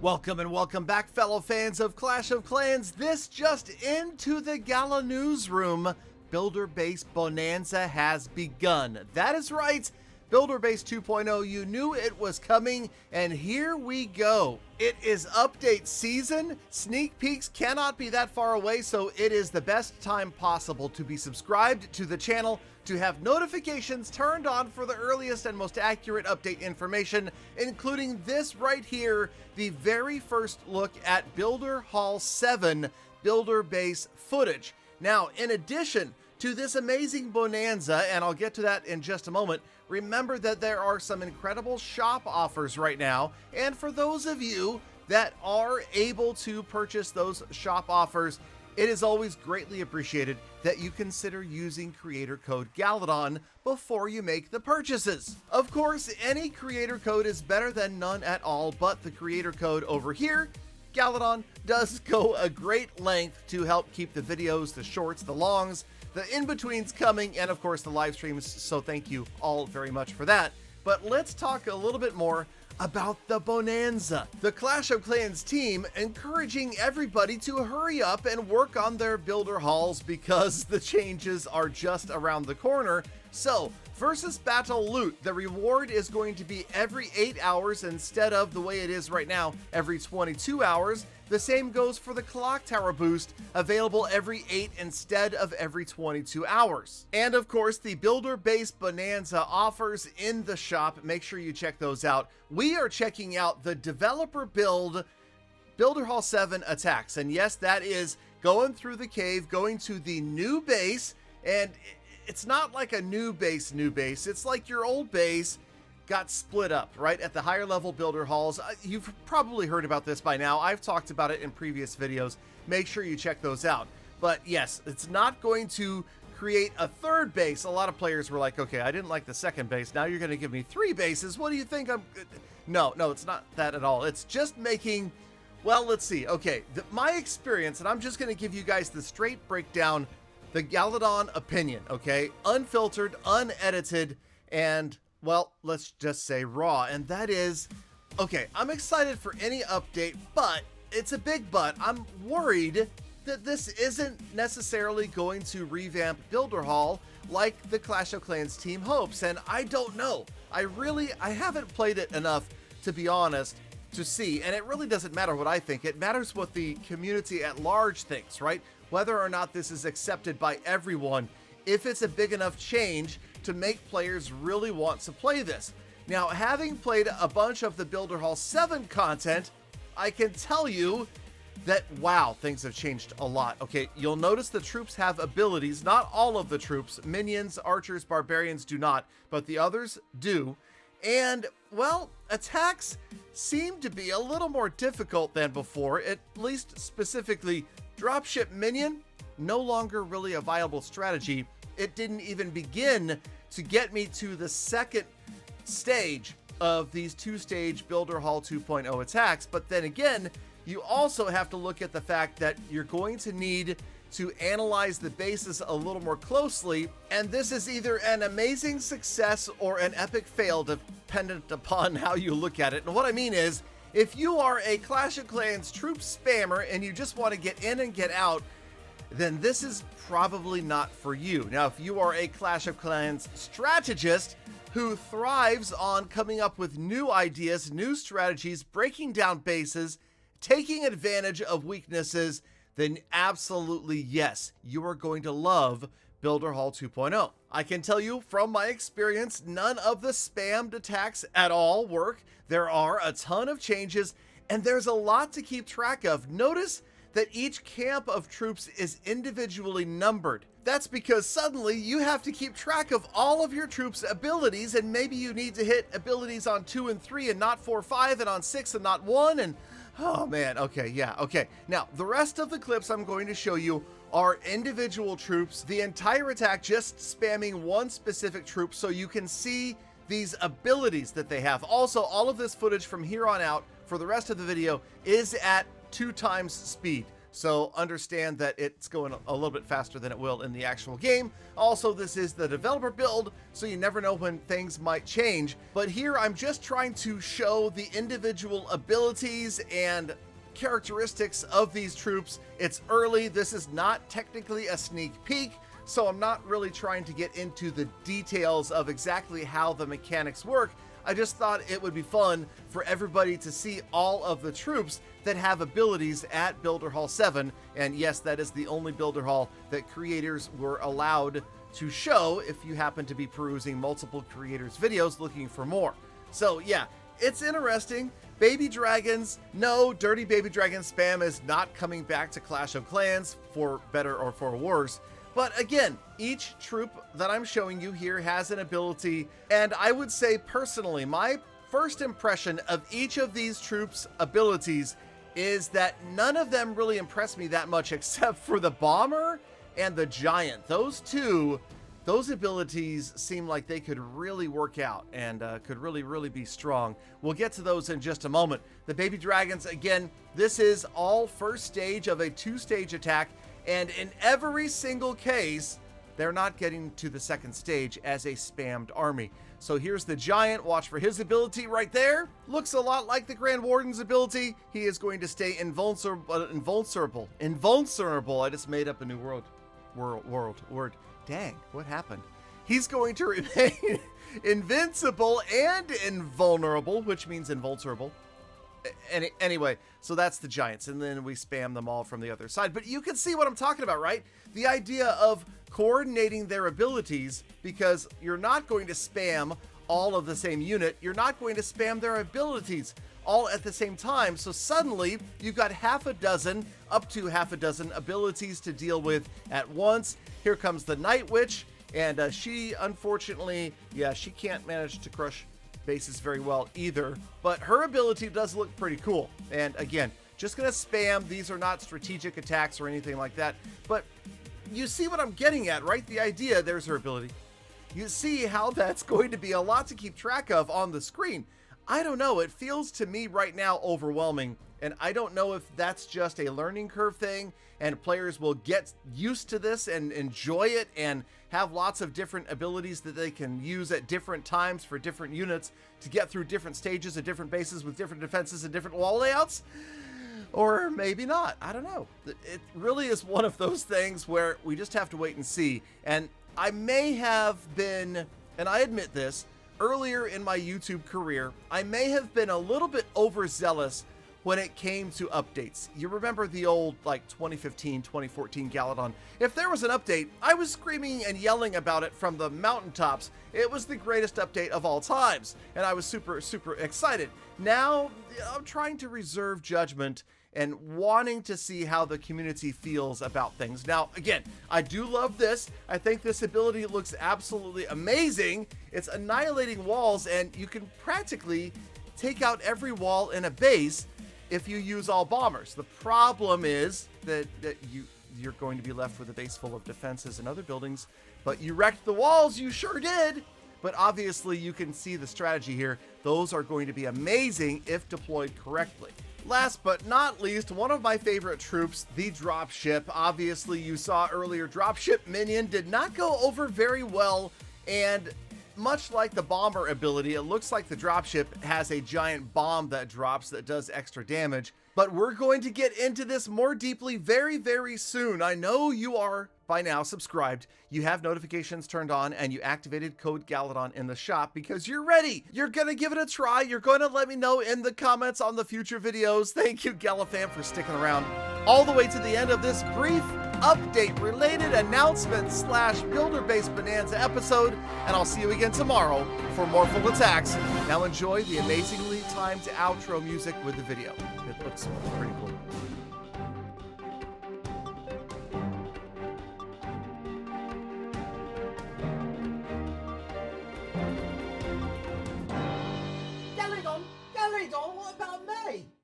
Welcome and welcome back, fellow fans of Clash of Clans. This just into the Gala newsroom. Builder Base Bonanza has begun. That is right. Builder Base 2.0, you knew it was coming, and here we go. It is update season. Sneak peeks cannot be that far away, so it is the best time possible to be subscribed to the channel, to have notifications turned on for the earliest and most accurate update information, including this right here, the very first look at Builder Hall 7 Builder Base footage. Now, in addition to this amazing bonanza, and I'll get to that in just a moment, remember that there are some incredible shop offers right now, and for those of you that are able to purchase those shop offers, it is always greatly appreciated that you consider using creator code Galadon before you make the purchases. Of course, any creator code is better than none at all, but the creator code over here, Galadon, does go a great length to help keep the videos, the shorts, the longs, the in-betweens coming, and of course the live streams, so thank you all very much for that. But let's talk a little bit more about the bonanza. The Clash of Clans team encouraging everybody to hurry up and work on their builder halls because the changes are just around the corner. So, versus battle loot, the reward is going to be every 8 hours instead of the way it is right now, every 22 hours. The same goes for the clock tower boost, available every 8 instead of every 22 hours. And of course, the Builder Base Bonanza offers in the shop. Make sure you check those out. We are checking out the developer build Builder Hall 7 attacks. And yes, that is going through the cave, going to the new base, and it's not like a new base. It's like your old base got split up, right? At the higher level builder halls. You've probably heard about this by now. I've talked about it in previous videos. Make sure you check those out. But yes, it's not going to create a third base. A lot of players were like, okay, I didn't like the second base. Now you're going to give me 3 bases. What do you think I'm... No, it's not that at all. It's just making... Well, let's see. Okay, my experience, and I'm just going to give you guys the straight breakdown, the Galadon opinion, okay? Unfiltered, unedited, and... well, let's just say raw, and that is, okay, I'm excited for any update, but it's a big but. I'm worried that this isn't necessarily going to revamp Builder Hall like the Clash of Clans team hopes, and I don't know. I haven't played it enough, to be honest, to see, and it really doesn't matter what I think. It matters what the community at large thinks, right? Whether or not this is accepted by everyone, if it's a big enough change to make players really want to play this. Now, having played a bunch of the Builder Hall 7 content, I can tell you that, wow, things have changed a lot. Okay, you'll notice the troops have abilities. Not all of the troops, minions, archers, barbarians do not, but the others do. And, well, attacks seem to be a little more difficult than before, at least specifically Dropship minion, no longer really a viable strategy. It didn't even begin to get me to the second stage of these 2-stage Builder Hall 2.0 attacks. But then again, you also have to look at the fact that you're going to need to analyze the bases a little more closely. And this is either an amazing success or an epic fail, dependent upon how you look at it. And what I mean is, if you are a Clash of Clans troop spammer and you just want to get in and get out, then this is probably not for you. Now, if you are a Clash of Clans strategist who thrives on coming up with new ideas, new strategies, breaking down bases, taking advantage of weaknesses, then absolutely yes, you are going to love Builder Hall 2.0. I can tell you from my experience, none of the spammed attacks at all work. There are a ton of changes, and there's a lot to keep track of. Notice that each camp of troops is individually numbered. That's because suddenly you have to keep track of all of your troops' abilities, and maybe you need to hit abilities on 2 and 3 and not 4, 5, and on 6 and not 1, and oh man, okay, yeah, okay. Now, the rest of the clips I'm going to show you are individual troops, the entire attack just spamming one specific troop so you can see these abilities that they have. Also, all of this footage from here on out for the rest of the video is at 2 times speed. So understand that it's going a little bit faster than it will in the actual game. Also, this is the developer build, so you never know when things might change. But here I'm just trying to show the individual abilities and characteristics of these troops. It's early. This is not technically a sneak peek, so I'm not really trying to get into the details of exactly how the mechanics work. I just thought it would be fun for everybody to see all of the troops that have abilities at Builder Hall 7. And yes, that is the only Builder Hall that creators were allowed to show if you happen to be perusing multiple creators' videos looking for more. So yeah, it's interesting. Baby dragons, no, dirty baby dragon spam is not coming back to Clash of Clans, for better or for worse. But again, each troop that I'm showing you here has an ability, and I would say personally, my first impression of each of these troops' abilities is that none of them really impress me that much except for the bomber and the giant. Those two, those abilities seem like they could really work out and could really be strong. We'll get to those in just a moment. The baby dragons, again, this is all first stage of a two-stage attack. And in every single case, they're not getting to the second stage as a spammed army. So here's the giant. Watch for his ability right there. Looks a lot like the Grand Warden's ability. He is going to stay invulnerable. I just made up a new word. Dang, what happened? He's going to remain invincible and invulnerable, which means invulnerable. Anyway, so that's the giants, and then we spam them all from the other side. But you can see what I'm talking about, right? The idea of coordinating their abilities, because you're not going to spam all of the same unit. You're not going to spam their abilities all at the same time. So suddenly you've got up to half a dozen abilities to deal with at once. Here comes the Night Witch, and she, unfortunately, yeah, she can't manage to crush bases very well either, but her ability does look pretty cool. And again, just gonna spam. These are not strategic attacks or anything like that, but you see what I'm getting at, right? The idea, there's her ability. You see how that's going to be a lot to keep track of on the screen. I don't know, it feels to me right now overwhelming, and I don't know if that's just a learning curve thing and players will get used to this and enjoy it and have lots of different abilities that they can use at different times for different units to get through different stages at different bases with different defenses and different wall layouts. Or maybe not. I don't know. It really is one of those things where we just have to wait and see. And I may have been, and I admit this, earlier in my YouTube career, I may have been a little bit overzealous when it came to updates. You remember the old, like, 2015, 2014 Galadon. If there was an update, I was screaming and yelling about it from the mountaintops. It was the greatest update of all times, and I was super excited. Now, I'm trying to reserve judgment and wanting to see how the community feels about things. Now, again, I do love this. I think this ability looks absolutely amazing. It's annihilating walls, and you can practically take out every wall in a base if you use all bombers. The problem is that you're going to be left with a base full of defenses and other buildings, but you wrecked the walls, you sure did. But obviously you can see the strategy here. Those are going to be amazing if deployed correctly. Last but not least, one of my favorite troops, the Dropship. Obviously you saw earlier, Dropship minion did not go over very well, and much like the bomber ability, it looks like the Dropship has a giant bomb that drops that does extra damage. But we're going to get into this more deeply very soon. I know you are by now subscribed, you have notifications turned on, and you activated code Galadon in the shop because you're ready. You're gonna give it a try. You're going to let me know in the comments on the future videos. Thank you, Galafam, for sticking around all the way to the end of this brief update related announcement / builder based bonanza episode, and I'll see you again tomorrow for more full attacks. Now enjoy the amazingly timed outro music with the video. It looks pretty cool.